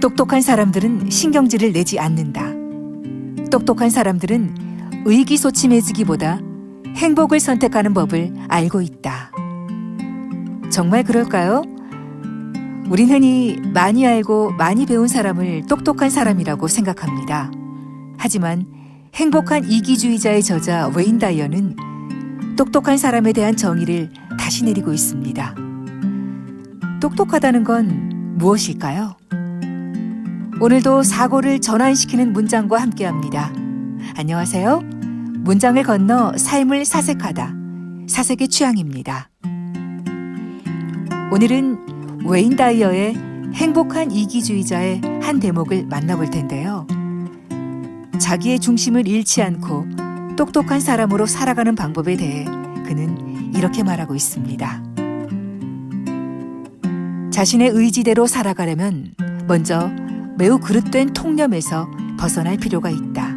똑똑한 사람들은 신경질을 내지 않는다. 똑똑한 사람들은 의기소침해지기보다 행복을 선택하는 법을 알고 있다. 정말 그럴까요? 우린 흔히 많이 알고 많이 배운 사람을 똑똑한 사람이라고 생각합니다. 하지만 행복한 이기주의자의 저자 웨인 다이어는 똑똑한 사람에 대한 정의를 다시 내리고 있습니다. 똑똑하다는 건 무엇일까요? 오늘도 사고를 전환시키는 문장과 함께합니다. 안녕하세요. 문장을 건너 삶을 사색하다. 사색의 취향입니다. 오늘은 웨인 다이어의 행복한 이기주의자의 한 대목을 만나볼 텐데요. 자기의 중심을 잃지 않고 똑똑한 사람으로 살아가는 방법에 대해 그는 이렇게 말하고 있습니다. 자신의 의지대로 살아가려면 먼저 매우 그릇된 통념에서 벗어날 필요가 있다.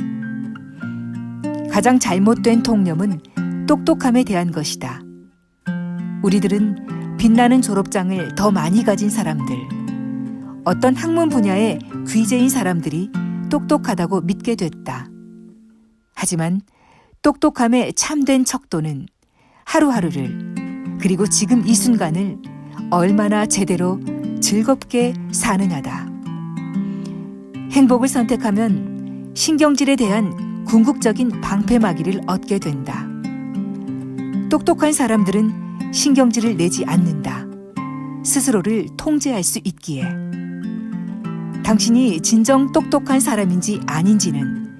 가장 잘못된 통념은 똑똑함에 대한 것이다. 우리들은 빛나는 졸업장을 더 많이 가진 사람들, 어떤 학문 분야의 귀재인 사람들이 똑똑하다고 믿게 됐다. 하지만 똑똑함의 참된 척도는 하루하루를, 그리고 지금 이 순간을 얼마나 제대로 즐겁게 사느냐다. 행복을 선택하면 신경질에 대한 궁극적인 방패막이를 얻게 된다. 똑똑한 사람들은 신경질을 내지 않는다. 스스로를 통제할 수 있기에. 당신이 진정 똑똑한 사람인지 아닌지는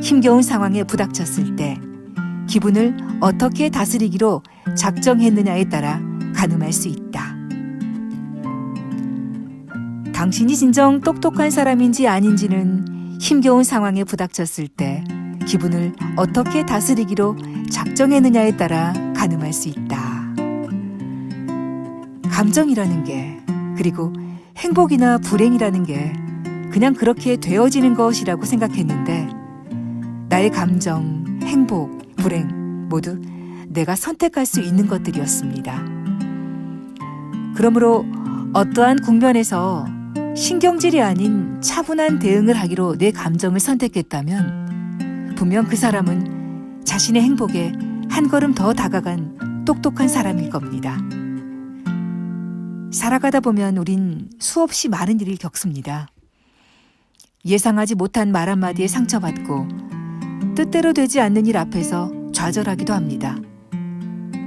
힘겨운 상황에 부닥쳤을 때 기분을 어떻게 다스리기로 작정했느냐에 따라 가늠할 수 있다. 당신이 진정 똑똑한 사람인지 아닌지는 힘겨운 상황에 부닥쳤을 때 기분을 어떻게 다스리기로 작정했느냐에 따라 가늠할 수 있다. 감정이라는 게, 그리고 행복이나 불행이라는 게 그냥 그렇게 되어지는 것이라고 생각했는데 나의 감정, 행복, 불행 모두 내가 선택할 수 있는 것들이었습니다. 그러므로 어떠한 국면에서 신경질이 아닌 차분한 대응을 하기로 내 감정을 선택했다면 분명 그 사람은 자신의 행복에 한 걸음 더 다가간 똑똑한 사람일 겁니다. 살아가다 보면 우린 수없이 많은 일을 겪습니다. 예상하지 못한 말 한마디에 상처받고 뜻대로 되지 않는 일 앞에서 좌절하기도 합니다.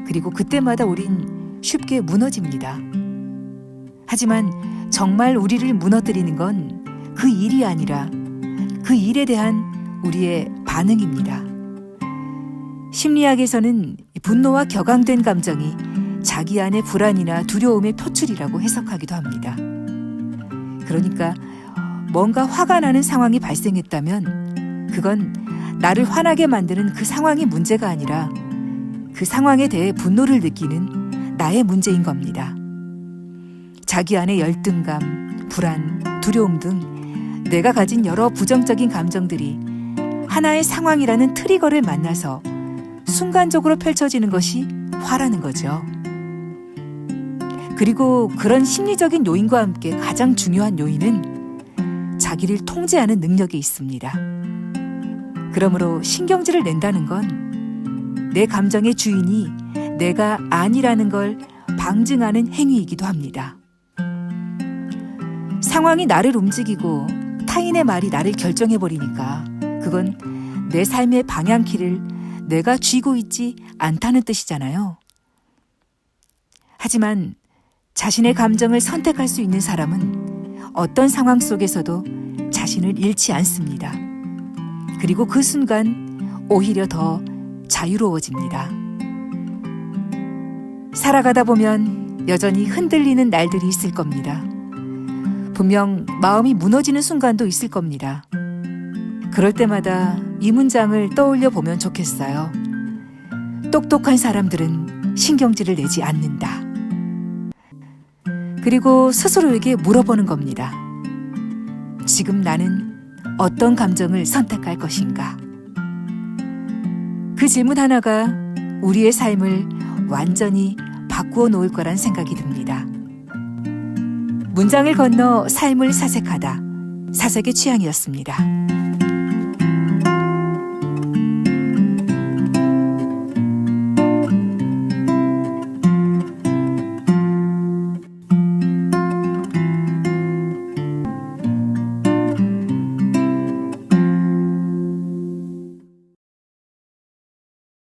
그리고 그때마다 우린 쉽게 무너집니다. 하지만 정말 우리를 무너뜨리는 건 그 일이 아니라 그 일에 대한 우리의 반응입니다. 심리학에서는 분노와 격앙된 감정이 자기 안의 불안이나 두려움의 표출이라고 해석하기도 합니다. 그러니까 뭔가 화가 나는 상황이 발생했다면 그건 나를 화나게 만드는 그 상황이 문제가 아니라 그 상황에 대해 분노를 느끼는 나의 문제인 겁니다. 자기 안의 열등감, 불안, 두려움 등 내가 가진 여러 부정적인 감정들이 하나의 상황이라는 트리거를 만나서 순간적으로 펼쳐지는 것이 화라는 거죠. 그리고 그런 심리적인 요인과 함께 가장 중요한 요인은 자기를 통제하는 능력이 있습니다. 그러므로 신경질을 낸다는 건 내 감정의 주인이 내가 아니라는 걸 방증하는 행위이기도 합니다. 상황이 나를 움직이고 타인의 말이 나를 결정해버리니까 그건 내 삶의 방향키를 내가 쥐고 있지 않다는 뜻이잖아요. 하지만 자신의 감정을 선택할 수 있는 사람은 어떤 상황 속에서도 자신을 잃지 않습니다. 그리고 그 순간 오히려 더 자유로워집니다. 살아가다 보면 여전히 흔들리는 날들이 있을 겁니다. 분명 마음이 무너지는 순간도 있을 겁니다. 그럴 때마다 이 문장을 떠올려 보면 좋겠어요. 똑똑한 사람들은 신경질을 내지 않는다. 그리고 스스로에게 물어보는 겁니다. 지금 나는 어떤 감정을 선택할 것인가? 그 질문 하나가 우리의 삶을 완전히 바꾸어 놓을 거란 생각이 듭니다. 문장을 건너 삶을 사색하다. 사색의 취향이었습니다.